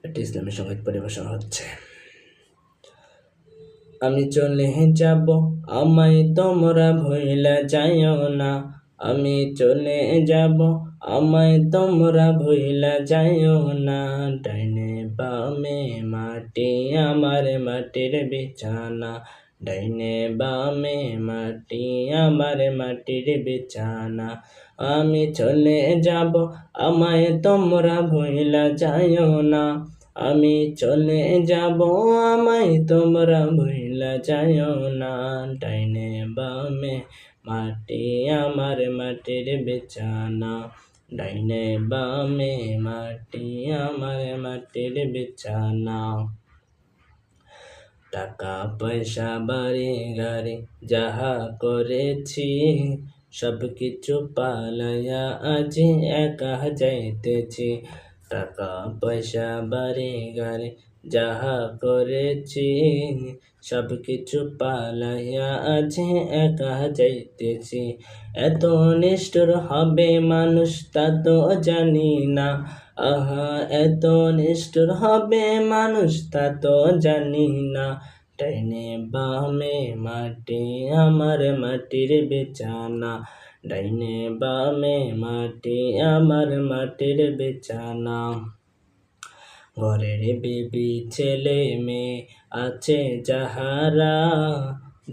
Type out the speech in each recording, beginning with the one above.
একটি ইসলামী সঙ্গীত পরিবেশন হচ্ছে। আমি চলে যাব, আমায় তোমরা ভুইলা যাইও না। আমি চলে যাব, আমায় তোমরা ভুইলা যাইও না। ডাইনে বামে মাটি, আমার মাটির বিছানা। ডাইনে বামে মাটি, আমার মাটির বিছানা। আমি চলে যাব, আমায় তোমরা ভুইলা যাইও না। আমি চলে যাব, আমায় তোমরা ভুইলা যাইও না। ডাইনে বামে মাটি, আমার মাটির বিছানা। ডাইনে বামে মাটি, আমার মাটির বিছানা। টাকা পয়সা বাড়ি গাড়ি যাহা করেছি, সব কিছু পালাইয়া আজি একা যাইতেছি। টাকা পয়সা বাড়ি গাড়ি যাহা করেছি, সব কিছু পালাইয়া আজি একা যাইতেছি। এত নিষ্ঠুর হবে মানুষ তা তো জানি না। আহা, এত নিষ্ঠুর হবে মানুষ তা তো জানি না। ডাইনে বামে মাটি, আমার মাটির বিছানা। ডাইনে বামে মাটি, আমার মাটির বিছানা। ঘরের বিবি ছেলে মেয়ে আছে যাহারা,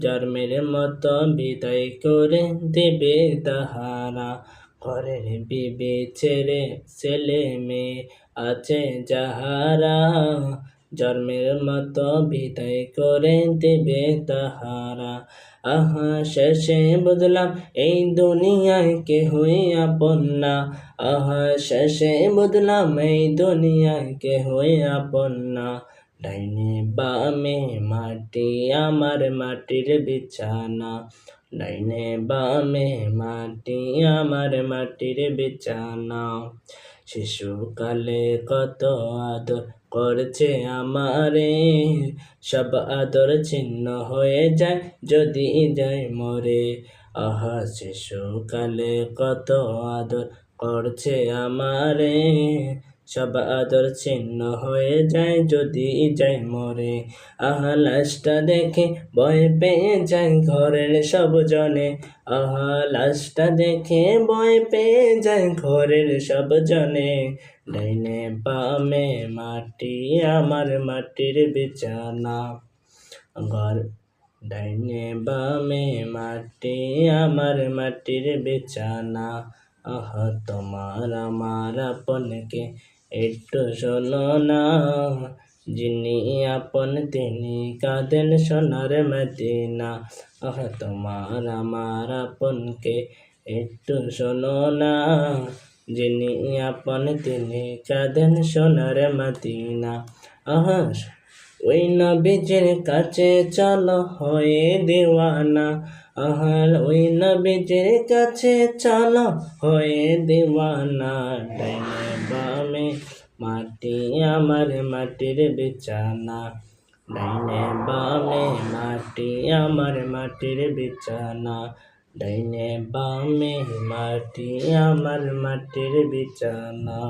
জন্মের মতো বিদায় করে দেবে তাহারা। ঘরের বিবি ছেলে মেয়ে আছে যাহারা, জন্মের মতো বিদায় করে দেবে তাহারা। আহা, শেষে বুঝলাম এই দুনিয়ায় কেহই আপন না। আহা, শেষে বুঝলাম এই দুনিয়ায় কেহই আপন না। ডাইনে বামে মাটি, আমার মাটির বিছানা। ডাইনে বামে মাটি, আমার মাটির বিছানা। শিশুকালে কত আদর করছে আমারে, সব আদর ছিন্ন হয়ে যায় যদি যাই মরে। আহা, শিশুকালে কত আদর করছে আমারে, সব আদর ছিন্ন হয়ে যায় যদি যাই মরে। আহা, লাশটা দেখে ভয় পেয়ে যায় ঘরের সব জনে। আহা, লাশটা দেখে ভয় পেয়ে যায় ঘরের সব জনে। ডাইনে বামে মাটি, আমার মাটির বিছানা। ঘর ডাইনে বামে মাটি, আমার মাটির বিছানা। আহা, তোমার আমার আপনকে একটু শোনো না, যিনি আপন তিনি কাঁদেন সোনার মদিনা। আহা, তোমার আমার আপনকে একটু শোনো না, যিনি আপন তিনি কাঁদেন সোনার মদিনা। আহা, ওই নবীজির কাছে চলো হয়ে দিওয়ানা। আহা, ওই নবীজির কাছে চলো হয়ে দিওয়ানা। ডাইনে বামে মাটি, আমার মাটির বিছানা। ডাইনে বামে মাটি, আমার মাটির বিছানা। ডাইনে বামে মাটি, আমার মাটির বিছানা।